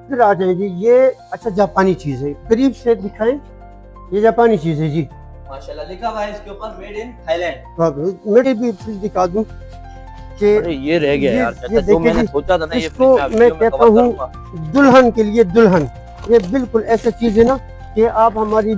फिर आ जाए जी। ये अच्छा जापानी चीज है, करीब से दिखाएं। ये जापानी चीज है जी, माशाल्लाह। लिखा हुआ है इसके ऊपर मेड इन थाईलैंड। मेरे भी फ्रिज दिखा दूं कि अरे ये रह गया यार चाचा, जो देखिए मैंने जी, सोचा था ना ये इसको फ्रिज मैं में कहता कवर हूँ करूंगा। दुल्हन के लिए दुल्हन। ये बिल्कुल ऐसा चीज है ना कि आप हमारी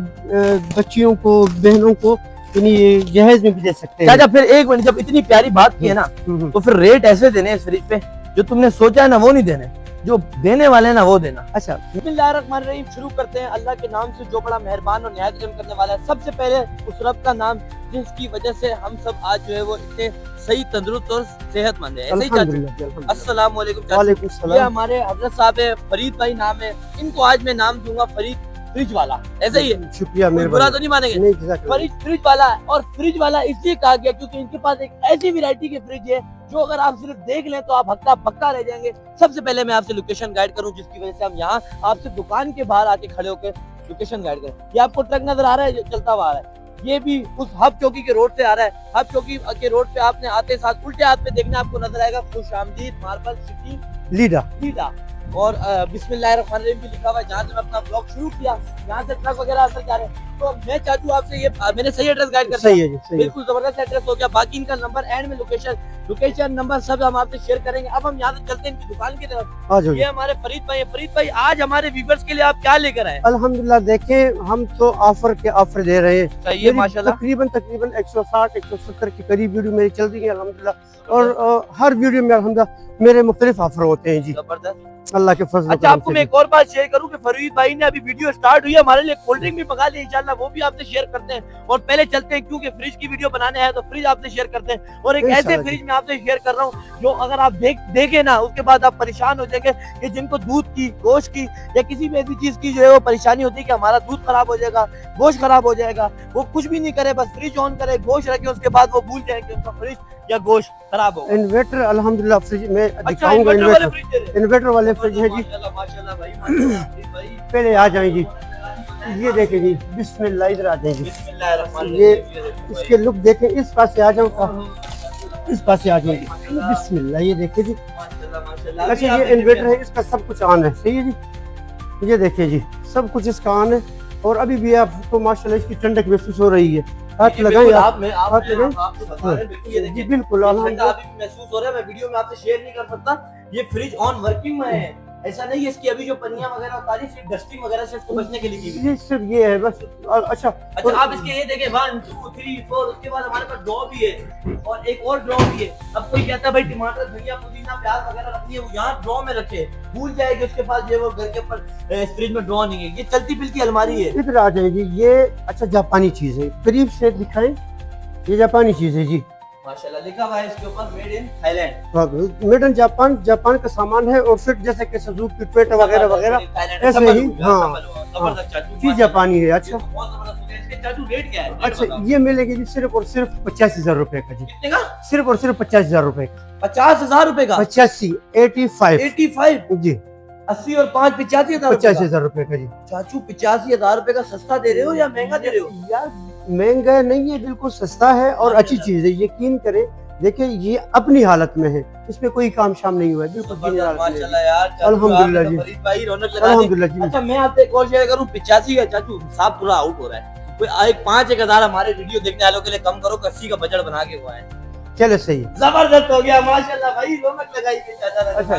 बच्चियों को, बहनों को ये जहेज में भी दे सकते हैं। चाचा फिर एक मिनट, जब इतनी प्यारी बात की है ना, तो फिर रेट ऐसे देने इस फ्रिज पे, जो तुमने सोचा है ना वो नहीं देने, जो देने वाले हैं ना वो देना। अच्छा, बिस्मिल्लाहिर्रहमानिर्रहीम, शुरू करते हैं अल्लाह के नाम से जो बड़ा मेहरबान और निहायत रहम करने वाला है। सबसे पहले उस रब का नाम जिसकी वजह से हम सब आज जो है वो इतने सही, तंदुरुस्त और सेहतमंद है। ऐसे ही चाचू। अल्हम्दुलिल्लाह। अस्सलाम वालेकुम चाचू। वालेकुम ये सलाम। हमारे हजरत साहब है, फरीद भाई नाम है इनको। आज मैं नाम दूंगा फरीद फ्रिज वाला, ऐसे ही है, शुक्रिया, कोई मेरे बुरा तो नहीं मानेंगे। नहीं, जज़ाकल्लाह। फरीद फ्रिज वाला है, और फ्रिज वाला इसलिए कहा गया क्योंकि इनके पास एक ऐसी वैरायटी के फ्रिज है जो अगर आप सिर्फ देख लें तो आप हक्का पक्का रह जाएंगे। सबसे पहले मैं आपसे लोकेशन गाइड करूं, जिसकी वजह से हम यहाँ आपसे दुकान के बाहर आके खड़े होकर लोकेशन गाइड करें। ये आपको ट्रक नजर आ रहा है जो चलता हुआ आ रहा है, ये भी उस हब चौकी के रोड से आ रहा है। हब चौकी के रोड पे आपने आते साथ उल्टे हाथ पे देखना आपको नजर आएगा खुशामदीद मार्बल सिटी लीडा। और बिस्मिल्लाहिर्रहमानिर्रहीम भी लिखा हुआ है। जहाँ से मैं अपना ब्लॉग शुरू किया, यहाँ से ट्रक वगैरह अंदर जा रहे हैं। तो मैं चाचू आपसे ये मैंने सही एड्रेस गाइड कर सही है जी, सही है। बिल्कुल जबरदस्त एड्रेस हो गया। बाकी इनका नंबर एंड में लोकेशन नंबर सब हम आपसे शेयर करेंगे। अब हम यहाँ से चलते हैं इनकी दुकान की तरफ। आ जाओ। ये हमारे फरीद भाई है। फरीद भाई आज हमारे व्यूअर्स के लिए आप क्या लेकर आए? अल्हम्दुलिल्लाह, देखें हम तो ऑफर दे रहे हैं। सही है माशाल्लाह। तकरीबन 160 170 के करीब वीडियो मेरी चल रही है अल्हम्दुलिल्लाह। और हर वीडियो में अल्हम्दुलिल्लाह मेरे मुख्तलिफ ऑफर होते हैं जी, जबरदस्त। अल्लाह के फजल। अच्छा, आपको मैं एक और बात शेयर करूं कि फरीद भाई ने अभी वीडियो स्टार्ट हुई है, हमारे लिए कोल्ड ड्रिंक भी मंगा ली इंशाल्लाह, वो भी आपसे शेयर करते हैं। और पहले चलते हैं क्योंकि फ्रिज की वीडियो बनाने हैं तो फ्रिज आपसे शेयर करते हैं। और एक ऐसे फ्रिज में आपसे शेयर कर रहा हूँ जो अगर आप देखे ना उसके बाद आप परेशान हो जाएंगे, कि जिनको दूध की, गोश्त की या किसी भी ऐसी चीज की जो है वो परेशानी होती है कि हमारा दूध खराब हो जाएगा, गोश्त खराब हो जाएगा, वो कुछ भी नहीं करे, बस फ्रिज ऑन करे, गोश्त रखे, उसके बाद वो भूल जाएंगे उनका फ्रिज या गोश्त खराब होगा। इन्वर्टर अल्हम्दुलिल्लाह फ्रिज में अच्छा, दिखाऊंगा। इन्वर्टर वाले फ्रिज है जी। माशाल्लाह भाई, भाई पहले आ जाए जी, ये देखें जी, बिस्मिल्लाह, इधर आ जाए जी। ये इसके लुक देखें, इस पास से आ जाओ, इस पास से आ जाए जी। बिस्मिल्लाह, ये देखें जी। अच्छा, ये इन्वर्टर है, इसका सब कुछ ऑन है, सही है जी। ये देखिए जी, सब कुछ इसका ऑन है। और अभी भी आपको माशाल्लाह इसकी ठंडक महसूस हो रही है। हाथ लगाएं आप, हाथ लगाएं जी, बिल्कुल अल्हम्दुलिल्लाह महसूस हो रहा है। मैं वीडियो में आपसे शेयर नहीं कर सकता, ये फ्रिज ऑन वर्किंग में है, ऐसा नहीं है। इसकी अभी जो पन्नियां वगैरह उतारी सिर्फ डस्टिंग वगैरह से इसको बचने के लिए की गई। ये सिर्फ ये है बस। और अच्छा, आप इसके ये देखें 1 2 3 4, उसके बाद हमारे पास ड्रॉ भी है और एक और ड्रॉ भी है। अब कोई कहता है भाई टमाटर, धनिया, पुदीना, प्याज वगैरह रखनी है, वो यहाँ ड्रॉ में रखे, भूल जाएगी उसके पास जो वो घर के ऊपर फ्रिज में ड्रॉ नहीं है। ये चलती फिरती अलमारी है। इधर आ जाएगी। ये अच्छा जापानी चीज है, करीब से दिखाएं। ये जापानी चीज है जी, माशाल्लाह। लिखा हुआ है इसके ऊपर made in Thailand. Made in Japan, Japan का सामान है। और फिर जैसे कि सुजुकी, टोयोटा वगैरह वगैरह ऐसे ही, हाँ, चीज जापानी है। अच्छा, चाचू रेट क्या है? अच्छा, ये मिलेगी जी सिर्फ और सिर्फ 85,000 रुपए का जी। कितने का? सिर्फ और सिर्फ 50,000 रुपए का। 50,000 रुपए का? 85 85 जी, 80 और 5 85,000 85,000 रुपए का जी। चाचू 85,000 रुपए का सस्ता दे रहे हो या महंगा दे रहे हो? यार महंगा नहीं है, बिल्कुल सस्ता है और अच्छी चीज है, यकीन करें। देखिए ये अपनी हालत में है, इसमें कोई काम शाम नहीं हुआ है, बिल्कुल माशाल्लाह यार, अल्हम्दुलिल्लाह जी, फरीद भाई रौनक लगा दी। अल्हम्दुलिल्लाह जी। अच्छा, मैं आपसे एक और शेयर करूं, 85 का चाचू साहब थोड़ा आउट हो रहा है। कोई एक 5-1000 हमारे वीडियो देखने वालों के लिए कम करो, 80 का बजट बना के हुआ है। चलो सही, जबरदस्त हो गया माशाल्लाह भाई, रौनक लगाई है चाचा। अच्छा,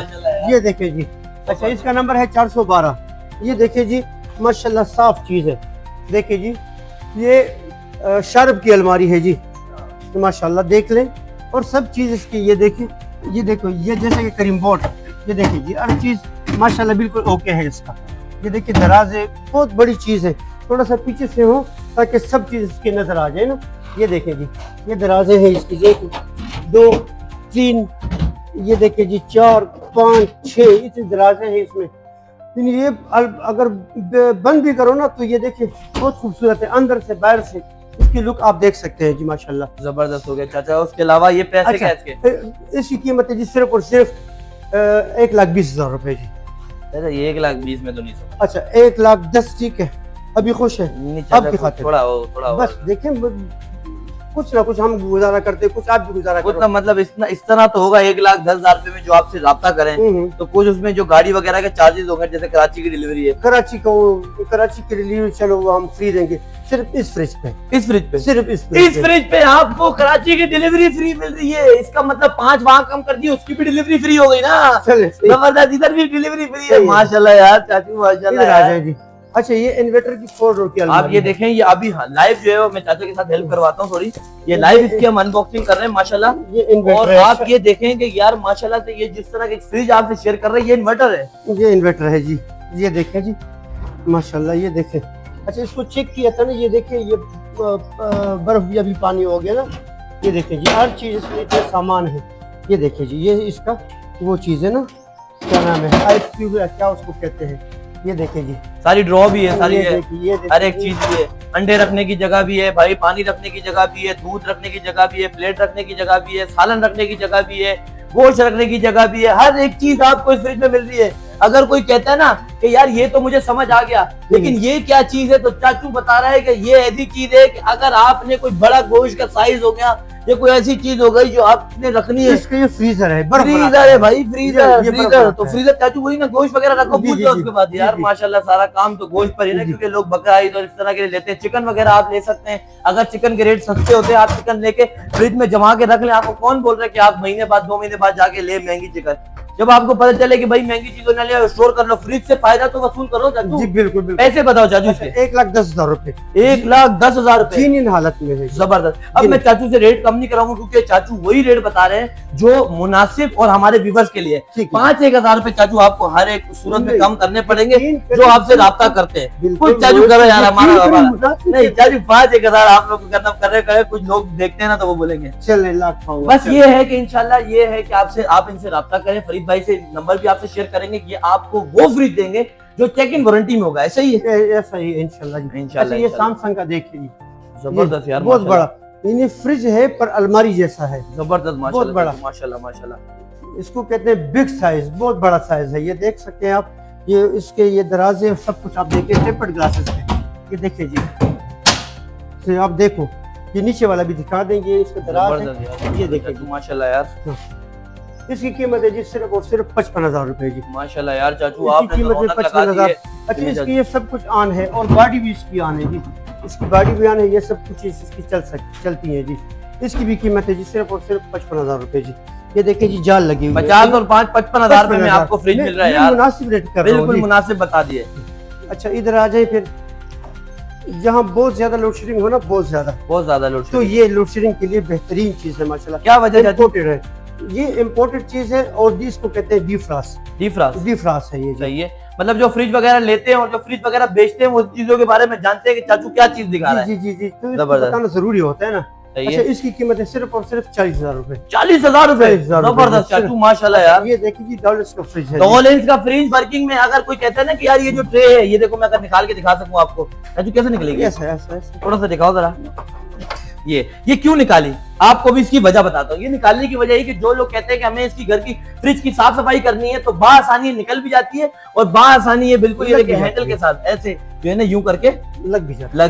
ये देखिए जी। अच्छा, इसका नंबर है 412। ये देखिए जी, माशाल्लाह साफ चीज है। देखिए जी, ये शार्प की अलमारी है जी, तो माशाल्लाह देख लें। और सब चीज इसकी, ये देखिए, ये देखो, ये जैसे कि करीम बोर्ड, ये देखिए जी, हर चीज माशाल्लाह बिल्कुल ओके है इसका। ये देखिए दराजे, बहुत बड़ी चीज है। थोड़ा सा पीछे से हो ताकि सब चीज इसकी नजर आ जाए ना। ये देखिए जी, ये दराजे हैं इसकी, देखो 2 3, ये देखिए जी 4 5 6 इतने दराजे हैं इसमें। ये अगर बंद भी करो ना तो ये देखिए बहुत खूबसूरत है, अंदर से बाहर से इसकी लुक आप देख सकते हैं जी, माशाल्लाह जबरदस्त हो गया चाचा। उसके अलावा ये पैसे क्या इसके? इसकी कीमत है जी सिर्फ और सिर्फ 1,20,000 रुपए जी। चाचा ये 1,20,000 में तो नहीं समझ। अच्छा, 1,10,000 ठीक है, अभी खुश है, नहीं चाचा, आपकी खातिर थोड़ा हो बस देखें कुछ ना कुछ हम गुजारा करते हैं, कुछ आप भी गुजारा करो। मतलब इस तरह तो होगा 1,10,000 रुपए में जो आपसे राब्ता करें, तो कुछ उसमें जो गाड़ी वगैरह के चार्जेस होंगे, जैसे कराची की डिलीवरी है, कराची की डिलीवरी चलो वो हम फ्री देंगे, सिर्फ इस फ्रिज पे, सिर्फ इस फ्रिज पे आपको कराची की डिलीवरी फ्री मिल रही है। इसका मतलब 5 वहां कम कर दी, उसकी भी डिलीवरी फ्री हो गई ना। जबरदस्त, इधर भी डिलीवरी फ्री है। माशाल्लाह यार चाचू, माशाल्लाह। जी अच्छा, ये इन्वर्टर की 4 डोर की आप ये देखें, ये अभी लाइव जो है मैं चाचा के साथ हेल्प करवाता हूँ, सॉरी, ये लाइव इसकी हम अनबॉक्सिंग कर रहे हैं माशाल्लाह। ये इन्वर्टर और आप ये देखें कि यार माशाल्लाह से ये जिस तरह की फ्रिज आपसे शेयर कर रहे हैं, ये इन्वर्टर है, ये इन्वर्टर है जी। ये देखें जी माशाल्लाह, ये देखें। अच्छा, इसको चेक किया था ना, ये देखें, ये बर्फ भी अभी पानी हो गया ना। ये देखें जी, हर चीज इसमें इतना सामान है। ये देखें जी, ये इसका वो चीज है ना, क्या नाम है, आइस क्यूब है, क्या उसको कहते हैं। ये देखें जी, सारी ड्रॉ भी है, सारी है, देखिए हर एक चीज भी है। अंडे रखने की जगह भी है भाई, पानी रखने की जगह भी है, दूध रखने की जगह भी है, प्लेट रखने की जगह भी है, सालन रखने की जगह भी है, गोश्त रखने की जगह भी है। हर एक चीज आपको इस फ्रिज में मिल रही है। अगर कोई कहता है ना कि यार ये तो मुझे समझ आ गया, लेकिन ये क्या चीज है, तो चाचू बता रहा है कि ये ऐसी चीज है कि अगर आपने कोई बड़ा गोश्त का साइज हो गया, ये कोई ऐसी चीज हो गई जो आपने रखनी है। इसका ये फ्रीजर है, फ्रीजर है भाई, फ्रीजर तो फ्रीजर चाचू वही ना, गोश्त वगैरह रखो, पूछ लो उसके बाद। यार माशाल्लाह सारा काम तो गोश्त पर ही ना, क्योंकि लोग बकरा ईद और इस तरह के लेते हैं। चिकन वगैरह आप ले सकते हैं, अगर चिकन के रेट सस्ते होते हैं, आप चिकन लेके फ्रिज में जमा के रख लें। आपको कौन बोल रहा है कि आप महीने बाद 2 महीने बाद जाके ले महंगी चिकन? जब आपको पता चले कि भाई महंगी चीजों ना ले, स्टोर कर लो, फ्रिज से फायदा तो वसूल करो चाचू। जी बिल्कुल बिल्कुल। पैसे बताओ चाचू इसके। 1,10,000 रुपए, 1,10,000 रुपए तीन हालत में है। जबरदस्त। अब मैं चाचू से रेट कम नहीं कराऊंगा, क्योंकि चाचू वही रेट बता रहे हैं जो मुनासिब और हमारे व्यूअर्स के लिए। 5-1,000 रुपए चाचू आपको हर एक सूरत में कम करने पड़ेंगे जो आपसे राब्ता करते हैं। बिल्कुल चाचू करो यार, हमारा नहीं चाचू, 5-1,000 आप लोग कर रहे, कुछ लोग देखते हैं ना तो वो बोलेंगे चल लाख। बस ये है कि इंशाल्लाह ये है कि आपसे आप इनसे राब्ता करें। फरीद भाई से नंबर भी आपसे शेयर करेंगे कि आपको वो फ्रिज देंगे जो चेक इन वारंटी में होगा। ऐसा ही है, ऐसा ही है इंशाल्लाह जी। इंशाल्लाह। ये सैमसंग का देखिए, जबरदस्त यार, बहुत बड़ा ये फ्रिज है पर अलमारी जैसा है, जबरदस्त माशाल्लाह, बहुत बड़ा माशाल्लाह माशाल्लाह। इसको कहते हैं बिग साइज, बहुत बड़ा साइज है। ये देख सकते हैं आप, ये इसके ये दराजे सब कुछ आप देखिए, टेपर्ड ग्लासेस है। ये देखिए जी, तो आप देखो, ये नीचे वाला भी दिखा देंगे, इसके दराज है। ये देखिए माशाल्लाह यार, इसकी कीमत है जी सिर्फ और सिर्फ 55,000 रुपए जी। माशाल्लाह यार चाचू, आपने कीमत है 55,000। अच्छा, इसकी ये सब कुछ ऑन है और बॉडी भी इसकी ऑन है जी, इसकी बॉडी भी ऑन है, ये सब कुछ इसकी चलती है जी। इसकी भी कीमत है जी सिर्फ और सिर्फ 55,000 रुपए जी। ये देखिए जी, जाल लगी हुई है। 50 और 5 55,000 रुपए में आपको फ्रिज मिल रहा है यार, मुनासिब रेट कर रहा हूं, बिल्कुल मुनासिब बता दिए। अच्छा, इधर आ जाए फिर, जहाँ बहुत ज्यादा लोड शेडिंग हो ना, बहुत ज्यादा लोड, तो ये लोड शेडिंग के लिए बेहतरीन चीज है माशाल्लाह। क्या वजह है? इम्पोर्टेड है, ये इम्पोर्टेड चीज है और इसको कहते हैं डीफ्रास्ट है ये। सही है, मतलब जो फ्रिज वगैरह लेते हैं और जो फ्रिज वगैरह बेचते हैं वो चीजों के बारे में जानते हैं कि चाचू क्या चीज दिखा रहा है। जी, तो इसको बताना जरूरी होता है ना। अच्छा, इसकी कीमत है सिर्फ और सिर्फ 40,000 रुपए। 40,000 रुपए, जबरदस्त चाचू माशाल्लाह यार। ये देखिए जी, डबल इंच का फ्रिज है, डबल इंच का फ्रिज वर्किंग में। अगर कोई कहता है ना कि यार ये जो ट्रे है, ये देखो, मैं अगर निकाल के दिखा सकूं आपको, चाचू कैसे निकलेगी? ऐसा थोड़ा सा दिखाओ जरा। ये क्यों निकाली, आपको भी इसकी वजह बताता हूँ। ये निकालने की वजह है कि जो लोग कहते हैं कि हमें इसकी घर की फ्रिज की साफ सफाई करनी है, तो बाआसानी निकल भी जाती है और बाआसानी ये बिल्कुल ये देखिए हैंडल के साथ ऐसे जो है ना यूं करके लग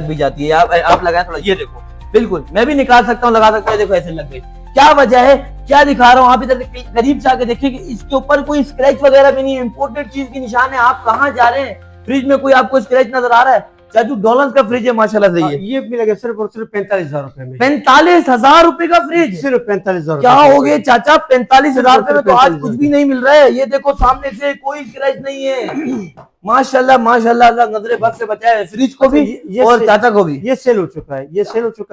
भी जाती है। आप लगाए थोड़ा, ये देखो, बिल्कुल मैं भी निकाल सकता हूँ, लगा सकता हूँ, देखो ऐसे लग गई। क्या वजह है, क्या दिखा रहा हूँ, आप इधर करीब से आके देखिए कि इसके ऊपर कोई स्क्रैच वगैरह भी नहीं है, इंपोर्टेड चीज की निशान है। आप कहाँ जा रहे हैं, फ्रिज में कोई आपको स्क्रैच नजर आ रहा है? चाचू डॉलर्स का फ्रिज है माशाल्लाह से। ये भी लगे सिर्फ और सिर्फ 45,000 रुपए में। 45,000 रुपए का फ्रिज, सिर्फ 45,000। क्या हो गए चाचा, 45,000 रुपए में तो आज कुछ भी नहीं मिल रहा है। ये देखो सामने से कोई स्क्रैच नहीं है, माशाल्लाह माशाल्लाह, अल्लाह नजरे बद से बचाए फ्रिज को भी और चाचा को भी। ये सेल हो चुका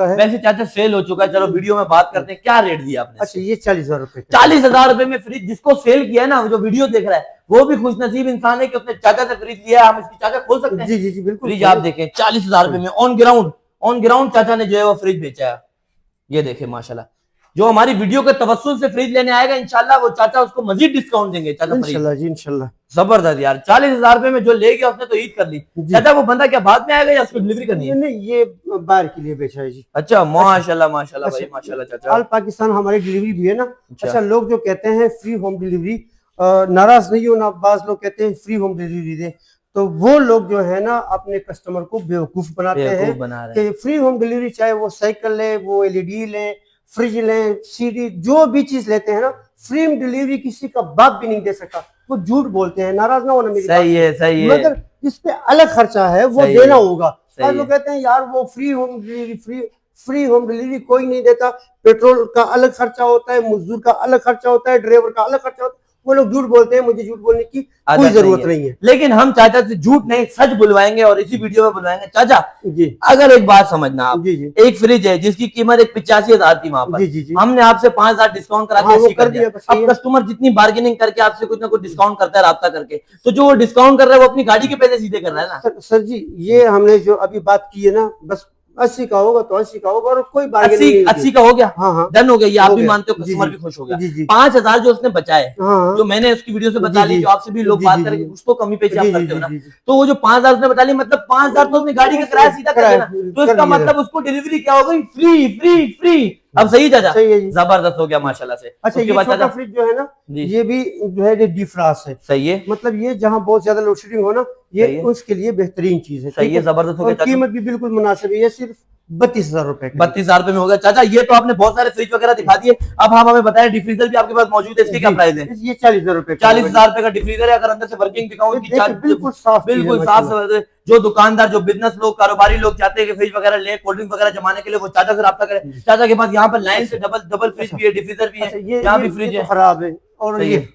है, वैसे चाचा सेल हो चुका है। चलो वीडियो में बात करते हैं, क्या रेट दिया आपने? अच्छा, ये 40,000 रुपए। 40,000 रुपए में फ्रिज, जिसको सेल किया है ना, जो वीडियो देख रहा है, वो भी खुशनसीब इंसान है कि उसने चाचा से फ्रिज लिया है। हम इसकी चाचा खोल सकते हैं? जी बिल्कुल। फ्रिज आप देखें 40,000 रुपए में ऑन ग्राउंड चाचा ने जो है वो फ्रिज बेचा है। ये देखे माशाल्लाह, जो हमारी वीडियो के तवस्सुल से फ्रिज लेने आएगा इंशाल्लाह वो चाचा उसको मजीद डिस्काउंट देंगे। चाचा इंशाल्लाह। जबरदस्त यार, 40,000 रुपए में जो ले गया उसने तो ईद कर ली। चाचा वो बंदा क्या बाद में आएगा या उसको डिलीवरी करनी है? नहीं, ये बाहर के लिए बेचा है जी। अच्छा, माशाल्लाह माशाल्लाह भाई, माशाल्लाह चाचा। ऑल पाकिस्तान हमारी डिलीवरी भी है ना। अच्छा, लोग जो कहते हैं फ्री होम डिलीवरी, नाराज नहीं हो ना, बाज लोग कहते हैं फ्री होम डिलीवरी दे, तो वो लोग जो है ना अपने कस्टमर को बेवकूफ बनाते हैं बना रहे हैं। कि फ्री होम डिलीवरी, चाहे वो साइकिल ले, वो एलईडी ले, फ्रिज ले, सीडी, जो भी चीज लेते हैं ना, फ्री होम डिलीवरी किसी का बाप भी नहीं दे सकता। वो झूठ बोलते हैं, नाराज ना होना मेरी बात सही से। है, सही है। मगर इस पे अलग खर्चा है, वो सही देना है, होगा। सही और लोग है। कहते हैं यार वो free home delivery, free home delivery कोई नहीं देता, पेट्रोल का अलग खर्चा होता है, मजदूर का अलग खर्चा होता है, ड्राइवर का अलग खर्चा होता है। वो लोग झूठ बोलते हैं, मुझे झूठ बोलने की कोई जरूरत नहीं है। लेकिन हम चाचा से झूठ नहीं सच बुलवाएंगे और इसी वीडियो में बुलवाएंगे। चाचा जी अगर एक बात समझना आप, जी जी एक फ्रिज है जिसकी कीमत 85,000 थी वहां पर, जी जी जी हमने आपसे 5,000 डिस्काउंट करा हाँ, के वो कर दिया। बस यही अब है। कस्टमर जितनी बार्गेनिंग करके आपसे कुछ ना कुछ डिस्काउंट करता है राब्ता करके, तो जो वो डिस्काउंट कर रहा है वो अपनी गाड़ी के पैसे सीधे कर रहा है ना। सर जी, ये हमने जो अभी बात की है ना, बस 80 का होगा तो 80 का होगा, और कोई बार्गेनिंग नहीं 80 का हो गया, हाँ हाँ डन हो गया। ये आप हो भी गया। मानते हो, जी, कस्टमर जी, भी खुश हो गया। जी जी 5,000 जो उसने बचाए, हाँ जो मैंने उसकी वीडियो से बता जी, ली, जी, जो आपसे भी लोग जी, बात जी, करेंगे जी, कुछ तो कमी पेशी आप जी, करते हो जी, ना। जी, जी। तो वो जो 5,000 उसने बता ली, मतलब 5,000 तो उसने गाड़ी का किराया सीधा कर देना, तो कर इसका दिया। मतलब उसको डिलीवरी क्या हो गई, फ्री फ्री फ्री। अब सही चाचा, सही है जी। जबरदस्त हो गया माशाल्लाह से। अच्छा, उसके ये बाद छोटा चाचा फ्रिज जो है ना, जी ये भी जो है ये डिफ्रास्ट है। सही है, मतलब ये जहाँ बहुत ज्यादा लोड शेडिंग हो ना, सही ये है। उसके लिए बेहतरीन चीज है। सही ठीक है, जबरदस्त हो और गया चाचा। कीमत भी बिल्कुल मुनासिब है, ये सिर्फ 32,000 रुपए का है। 32,000 रुपए में होगा। चाचा ये तो आपने बहुत सारे फ्रिज वगैरह दिखा दिए, अब हम हमें बताएं डिफ्रीजर भी आपके पास मौजूद है, इसके क्या जी, प्राइस है? ये 40,000 रुपए का 40,000 रुपए का डिफ्रीजर है। अगर अंदर से वर्किंग दिखाऊं, ये इसकी देखिए, बिल्कुल साफ चीज है बिल्कुल साफ माशाल्लाह। सफाई। जो दुकानदार, जो बिजनेस लोग, कारोबारी लोग चाहते हैं कि फ्रिज वगैरह ले, कोल्ड ड्रिंक वगैरह जमाने के लिए, वो चाचा से रब्ता करें। चाचा के पास यहाँ पर लाइन से डबल डबल फ्रिज भी है, डिफ्रीजर भी है, अच्छा, यहाँ भी फ्रिज ये है। तो खराब है, और सही है।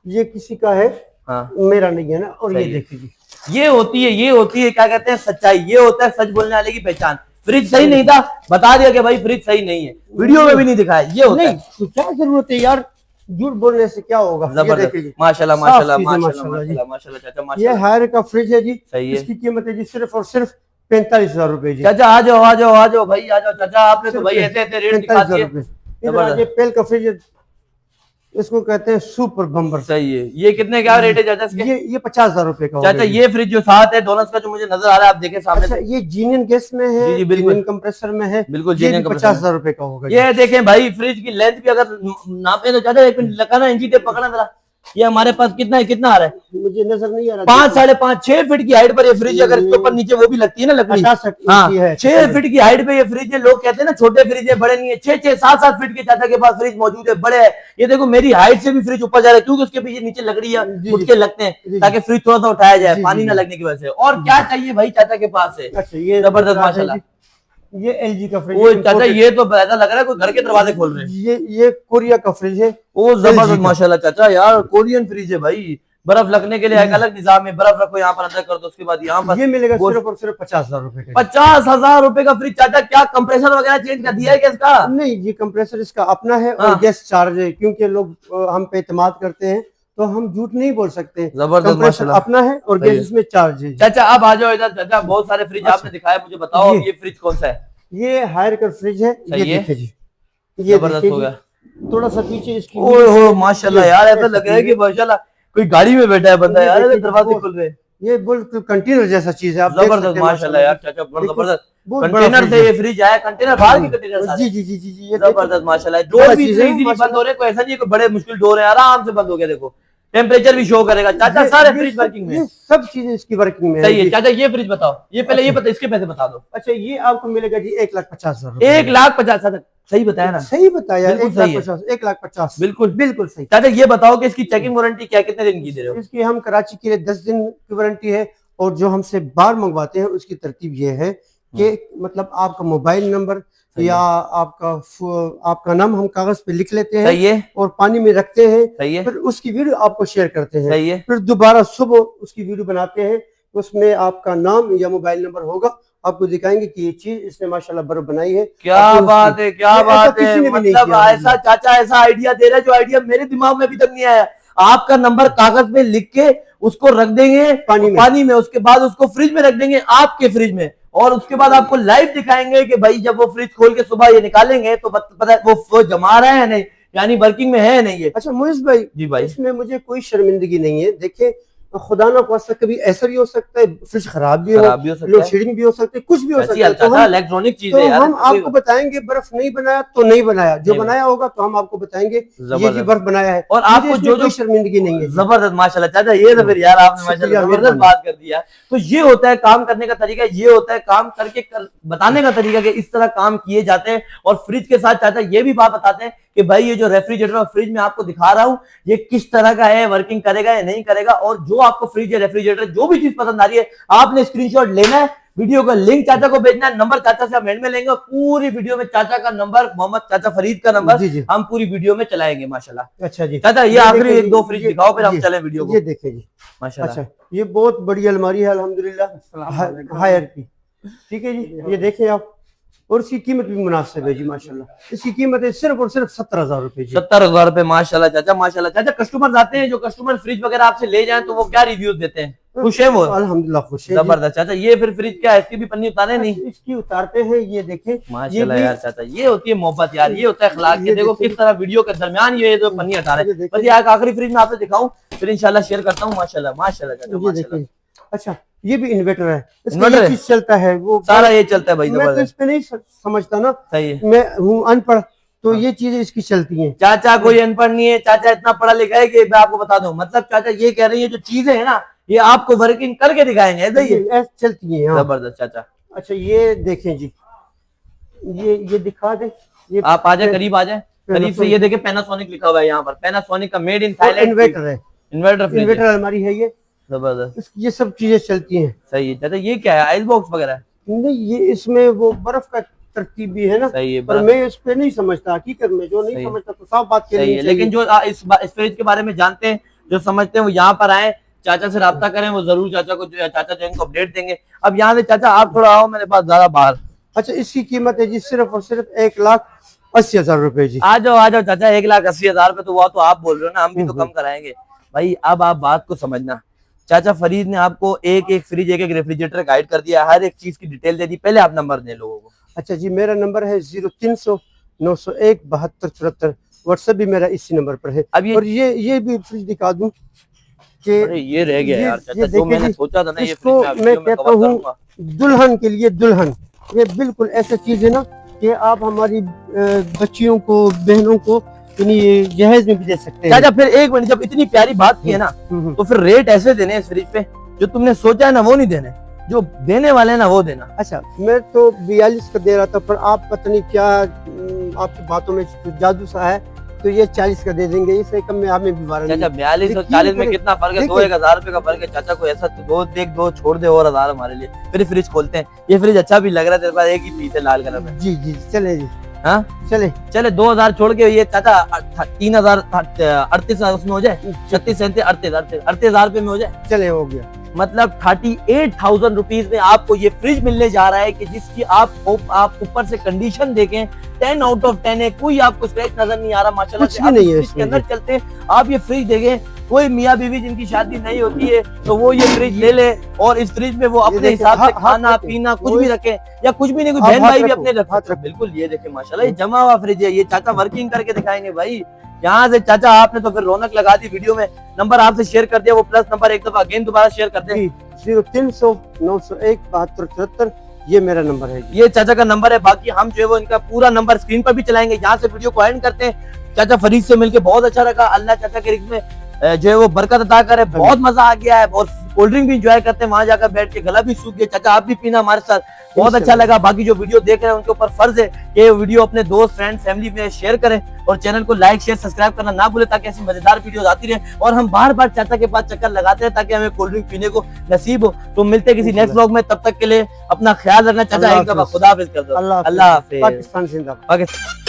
ये किसी का है, हाँ मेरा नहीं है ना। और ये सही है। देखिए जी, ये होती है क्या कहते हैं सच्चाई, ये होता है सच बोलने वाले की पहचान। फ्रिज सही नहीं था, बता दिया कि भाई फ्रिज सही नहीं है, वीडियो में भी नहीं दिखाया, ये होता है। नहीं तो क्या जरूरत है यार, झूठ बोलने से क्या होगा। ये जबरदस्त, देखिए जी, माशाल्लाह साफ माशाल्लाह चीज़ है माशाल्लाह माशाल्लाह जी। माशाल्लाह माशाल्लाह चाचा ये माशाल्लाह। हायर का फ्रिज है जी, सही है। इसकी कीमत है जी सिर्फ और सिर्फ 45,000 रुपए जी। चाचा आ जाओ आ जाओ आ जाओ भाई, आ जाओ चाचा, आपने तो भाई ऐसे ऐसे रेट दिखा 45,000 दिए। रुपए। इधर आज ये पेल का फ्रिज है, इसको कहते हैं सुपर बम्बर। सही है। ये कितने क्या रेट है चाचा इसके? ये 50,000 रुपए का चाचा होगा जी। ये फ्रिज जो साथ है डोनट्स का, जो मुझे नजर आ रहा है, आप देखें सामने अच्छा, से, ये जीनियन गैस में है, जी, जी, बिल्कुल। जीनियन कंप्रेसर में है, बिल्कुल ये जीनियन भी कंप्रेसर 50,000 रुपए का होगा जी। ये देखें भाई, फ्रिज की लेंथ भी अगर नापे तो चाचा, एक मिनट लगाना, इंची टेप पकड़ना जरा। ये हमारे पास कितना है, कितना आ रहा है? मुझे नजर नहीं आ रहा। 5, 5.5, 6 फीट की हाइट पर ये फ्रिज, अगर इसके ऊपर नीचे वो भी लगती है ना लकड़ी, 50 हाँ, इंची है। 6 फीट की हाइट पे ये फ्रिज है। लोग कहते हैं ना छोटे फ्रिज है, बड़े नहीं है, 6, 7 फीट के चाचा के पास फ्रिज मौजूद है, बड़े है। ये देखो मेरी हाइट से भी फ्रिज ऊपर जा रहा है, क्योंकि उसके पीछे नीचे लकड़ी या जी, गुटके लगते हैं, जी, ताकि फ्रिज थोड़ा सा उठाया जाए, जी, पानी जी, ना जी। लगने की वजह से। और क्या चाहिए भाई चाचा के पास है, अच्छा, ये जबरदस्त माशाल्लाह। ये एलजी का फ्रिज वो है, चाचा ये तो ऐसा लग रहा है कोई घर के दरवाजे खोल रहे हैं। ये कोरिया का फ्रिज है। ओ जबरदस्त LG का। माशाल्लाह चाचा, यार कोरियन फ्रिज है भाई। बर्फ लगने के लिए एक अलग निजाम है, बर्फ रखो यहाँ पर, अंदर कर दो, उसके बाद यहाँ पर ये मिलेगा वो- सिर्फ और सिर्फ 50,000 रुपए का। 50,000 रुपए का फ्रिज चाचा। क्या कंप्रेसर वगैरह चेंज कर दिया है क्या इसका? नहीं, ये कंप्रेसर इसका अपना है, हाँ। और गैस चार्ज है, क्योंकि लोग हम पे एतमाद करते हैं, तो हम झूठ नहीं बोल सकते। जबरदस्त कंप्रेसर माशाल्लाह। अपना है और सही गैस है। इसमें चार्ज है। चाचा अब आ जाओ इधर। चाचा बहुत सारे फ्रिज आपने दिखाए, मुझे बताओ अब ये फ्रिज कौन सा है? ये हायर का फ्रिज है। ये सही है। देखिए जी, ये जबरदस्त देखिए हो जी। गया। थोड़ा सा पीछे इसकी ओए हो माशाल्लाह यार, ऐसा लग रहा है कि माशाल्लाह कोई गाड़ी में बैठा है बंदा ये यार, देखिए दरवाजे वो- खुल रहे हैं। ये बिल्कुल कंटेनर जैसा चीज है, आप देख सकते जबरदस्त हैं माशाल्लाह यार चाचा, बड़ा बिल्कुल जबरदस्त बहुत बड़ा कंटेनर फ्रिज से है। ये फ्रिज आया, कंटेनर बाहर की कंटेनर सारे। जी जी जी जी जी, ये देखिए। जबरदस्त माशाल्लाह। बड़ा डोर भी चीज़ है, इजीली बंद माशाल्लाह। हो रहे हैं, कोई ऐसा नहीं है कोई बड़े मुश्किल डोर है, आराम से बंद हो गया। देखो टेम्परेचर भी शो करेगा चाचा, सारे फ्रिज वर्किंग में। ये सब चीजें इसकी वर्किंग में सही है जी। चाचा। ये फ्रिज बताओ, ये पहले ये बता, इसके पैसे बता दो। अच्छा, ये आपको मिलेगा जी 1,50,000 रुपए। 1,50,000 सही बताया ना? सही बताया, बिल्कुल सही है। 1,50,000 बिल्कुल बिल्कुल सही। चाचा ये बताओ कि इसकी चेकिंग वारंटी क्या, कितने दिन की दे रहे हो? इसकी हम कराची के लिए 10 दिन की वारंटी है, और जो हमसे बाहर मंगवाते हैं उसकी तरतीब ये है कि मतलब आपका मोबाइल नंबर या आपका नाम हम कागज पे लिख लेते हैं, सही है, और पानी में रखते हैं, सही है, फिर उसकी वीडियो आपको शेयर करते हैं, सही है। फिर दोबारा सुबह उसकी वीडियो बनाते हैं, उसमें आपका नाम या मोबाइल नंबर होगा, आपको दिखाएंगे कि ये चीज इसने माशाल्लाह बर्फ बनाई है। क्या आपको बात है, क्या ऐसा बात है। किसी ने भी नहीं मतलब किया। ऐसा चाचा ऐसा आइडिया दे रहा है जो आइडिया मेरे दिमाग में अभी तक नहीं आया। आपका नंबर कागज में लिख के उसको रख देंगे पानी में, उसके बाद उसको फ्रिज में रख देंगे, आपके फ्रिज में, और उसके बाद आपको लाइव दिखाएंगे कि भाई जब वो फ्रिज खोल के सुबह ये निकालेंगे तो पता है वो जमा रहा है नहीं, यानी वर्किंग में है नहीं ये। अच्छा मुइज भाई, जी भाई, इसमें मुझे कोई शर्मिंदगी नहीं है। देखिए खुदा ना खास्ता कभी ऐसा भी हो सकता है, फ्रिज खराब भी हो सकता लोड है, शेडिंग भी हो सकती है, कुछ भी हो ऐसी सकता है। तो हम इलेक्ट्रॉनिक चीज तो है यार, हम इसमें कोई आपको बताएंगे बर्फ नहीं बनाया तो नहीं बनाया, जो नहीं बनाया होगा तो हम आपको बताएंगे ये जी जबरदस्त। बर्फ बनाया है, और मुझे आपको इसमें जो कोई जो शर्मिंदगी नहीं है जी। जबरदस्त माशाल्लाह चाचा, ये तो फिर यार आपने माशाल्लाह शुक्रिया, जबरदस्त मेहरबानी। बात कर दिया। तो ये होता है काम करने का तरीका, ये होता है काम करके बताने का तरीका कि इस तरह काम किए जाते हैं। और फ्रिज के साथ चाचा ये भी बात बताते हैं कि भाई ये जो रेफ्रिजरेटर और फ्रिज में आपको दिखा रहा हूं ये किस तरह का है, वर्किंग करेगा या नहीं करेगा। और जो आपको फ्रिज या रेफ्रिजरेटर जो भी चीज पसंद आ रही है आपने स्क्रीनशॉट लेना है, वीडियो का लिंक चाचा को भेजना है, नंबर चाचा से हम एंड में लेंगे। और पूरी वीडियो में चाचा का नंबर, मोहम्मद चाचा फरीद का नंबर जी जी। हम पूरी वीडियो में चलाएंगे माशाल्लाह। अच्छा जी, चाचा ये आखिरी देखिए एक दो फ्रिज दिखाओ फिर हम चले वीडियो को। ये देखिए जी माशाल्लाह। अच्छा, ये बहुत बड़ी अलमारी है अल्हम्दुलिल्लाह, हायर की, ठीक है जी। ये देखें आप, और इसकी कीमत भी मुनासिब है जी माशाल्लाह। इसकी कीमत है सिर्फ और सिर्फ 17,000 रुपए जी। 70,000 रुपए माशाल्लाह चाचा, माशाल्लाह चाचा। कस्टमर आते हैं, जो कस्टमर फ्रिज वगैरह आपसे ले जाएं तो वो क्या रिव्यूज देते हैं? खुश है वो? अल्हम्दुलिल्लाह खुश है। जबरदस्त चाचा। ये फिर फ्रिज क्या है, इसकी भी पन्नी उतारे नहीं? इसकी उतारते हैं, ये देखें माशाल्लाह यार चाचा, ये होती है मोहब्बत यार, ये होता है अखलाक। के देखो किस तरह वीडियो के दरमियान ये जो पन्नी हटा रहे हैं। बस ये आखिरी फ्रिज में आपसे दिखाऊं फिर इंशाल्लाह शेयर करता हूँ। माशाल्लाह माशाल्लाह चाचा, माशाल्लाह। अच्छा, ये भी इन्वर्टर है, इन्वर्टर है? चीज चलता है वो सारा ये चलता है भाई, मैं तो जबरदस्त। इस पे नहीं समझता ना, सही है मैं हूँ अनपढ़, तो ये चीजें इसकी चलती हैं। चाचा कोई अनपढ़ नहीं है, चाचा इतना पढ़ा लिखा है कि मैं आपको बता दूं। मतलब चाचा ये कह रही है जो चीजें है ना ये आपको वर्किंग करके दिखाएंगे, ऐसा ही है? ऐसे चलती हैं हाँ। जबरदस्त चाचा। अच्छा ये देखें जी, ये दिखा दे, ये आप आ जाए, करीब आ जाए, करीब से। ये देखिए पैनासोनिक लिखा हुआ है यहाँ पर, पैनासोनिक का मेड इन थाईलैंड इन्वर्टर है, इन्वर्टर इन्वर्टर अलमारी है ये, जबरदस्त। ये सब चीजें चलती हैं। सही है चाचा। ये क्या है, आइस बॉक्स वगैरह? नहीं, ये इसमें वो बर्फ का तरतीब भी है ना, सही है, पर मैं इस पे नहीं समझता, हकीकत में जो नहीं समझता तो साफ बात सही है। लेकिन जो इस फ्रिज के बारे में जानते हैं, जो समझते हैं, वो यहाँ पर आए, चाचा से राब्ता करें, वो जरूर चाचा को चाचा जो इनको अपडेट देंगे। अब यहाँ से चाचा आप थोड़ा आओ मेरे पास ज्यादा बाहर। अच्छा, इसकी कीमत है जी सिर्फ और सिर्फ 1,80,000 रुपए जी। आ जाओ चाचा, 1,80,000 रुपए तो वो तो आप बोल रहे हो ना, हम भी तो कम कराएंगे भाई। अब आप बात को समझना, चाचा फरीद ने आपको एक एक फ्रिज, एक एक रेफ्रिजरेटर गाइड कर दिया, हर एक चीज की डिटेल दे दी। पहले आप नंबर दें लोगों को। अच्छा जी, मेरा नंबर है 0300 901 7274, व्हाट्सएप भी मेरा इसी नंबर पर है। अब और ये भी फ्रिज दिखा दूं कि अरे ये रह गया यार चाचा, जो देखिए मैंने जी, सोचा था ना ये इसको फ्रिज मैं कहता हूँ दुल्हन के लिए दुल्हन, ये बिल्कुल ऐसा चीज है ना कि आप हमारी बच्चियों को, बहनों को ये जहेज में भी दे सकते हैं। चाचा फिर एक मिनट, जब इतनी प्यारी बात की है ना तो फिर रेट ऐसे देने हैं इस फ्रिज पे, जो तुमने सोचा है ना वो नहीं देने, जो देने वाले हैं ना वो देना। अच्छा, मैं तो 42 का दे रहा था, पर आप पता नहीं क्या आपकी बातों में जादू सा है, तो ये 40 का दे देंगे, इससे कम में आप में भी 12। चाचा 42 और 40 में कितना फर्क है? 1,000 रुपए का फर्क है चाचा। को ऐसा तो दो छोड़ दे और 1,000 हमारे लिए। फिर फ्रिज खोलते हैं। ये फ्रिज अच्छा भी लग रहा है तेरे पास, एक ही पीस है लाल कलर में। जी जी चले जी, हाँ चले 2,000 छोड़ के ये चाचा 3,038 उसमें हो जाए, 36 37 38,000 रुपए में हो जाए। चले हो गया, मतलब 38,000 रुपीज में आपको ये फ्रिज मिलने जा रहा है कि जिसकी आप ऊपर से कंडीशन देखें 10 आउट ऑफ 10 है, कोई आपको स्क्रैच नजर नहीं आ रहा माशाल्लाह से। कुछ भी नहीं है इसके अंदर चलते आप ये फ्रिज देखें, कोई मियाँ बीवी जिनकी शादी नहीं होती है तो वो ये फ्रिज ले ले और इस फ्रिज में वो अपने हिसाब से खाना पीना कुछ भी रखे, या कुछ भी नहीं, कोई बहन भाई भी अपने रखे। बिल्कुल ये देखे माशाल्लाह, ये जमा हुआ फ्रिज है। ये चाचा वर्किंग करके दिखाएंगे भाई यहाँ से। चाचा आपने तो फिर रौनक लगा दी वीडियो में। नंबर आपसे शेयर कर दिया, वो प्लस नंबर एक दफा अगेन दोबारा शेयर कर दे। 0300 901 7274, ये मेरा नंबर है। ये चाचा का नंबर है। बाकी हम जो है वो इनका पूरा नंबर स्क्रीन पर भी चलाएंगे। यहाँ से वीडियो को एंड करते हैं। चाचा फरीद से मिलके बहुत अच्छा लगा। अल्लाह चाचा के रिज़्क़ में जो है वो बरकत अता करे। बहुत मजा आ गया है और कोल्ड ड्रिंक भी इंजॉय करते हैं वहां जाकर बैठ के, गला भी सूख गया। चाचा आप भी पीना हमारे साथ, बहुत अच्छा लगा। बाकी जो वीडियो देख रहे हैं उनके ऊपर फर्ज है कि वीडियो अपने दोस्त फ्रेंड फैमिली में शेयर करें और चैनल को लाइक शेयर सब्सक्राइब करना ना भूले, ताकि ऐसी मजेदार वीडियो आती रहे और हम बार बार चाचा के पास चक्कर लगाते हैं ताकि हमें कोल्ड ड्रिंक पीने को नसीब हो। तो मिलते हैं किसी नेक्स्ट व्लॉग में, तब तक के लिए अपना ख्याल रखना चाचा। एक दफा खुदा हाफिज कर दो। अल्लाह हाफिज। पाकिस्तान जिंदाबाद। पाकिस्तान।